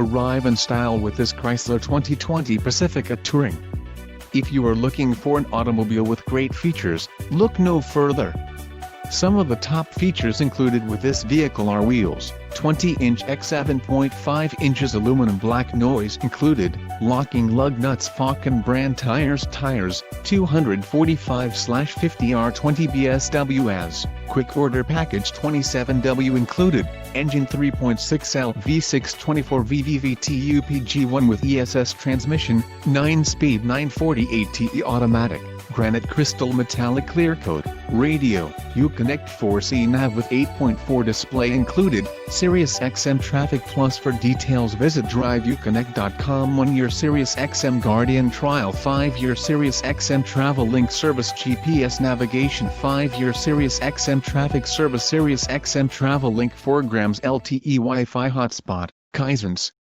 arrive in style with this Chrysler 2020 Pacifica Touring. If you are looking for an automobile with great features, look no further. Some of the top features included with this vehicle are wheels, 20-inch x 7.5 inches aluminum black noise included, locking lug nuts Falcon brand tires 245/50R20 BSW quick order package 27W included, engine 3.6L V6 24 VVVT-UPG1 with ESS transmission, 9-speed 940 ATE automatic, granite crystal metallic clear coat, radio, Uconnect 4C nav with 8.4 display included, Sirius XM Traffic Plus. For details visit driveuconnect.com. 1-year Sirius XM Guardian trial, 5-year Sirius XM Travel Link service, GPS navigation, 5-year Sirius XM traffic service, Sirius XM Travel Link 4 grams LTE Wi-Fi hotspot, Kaizens.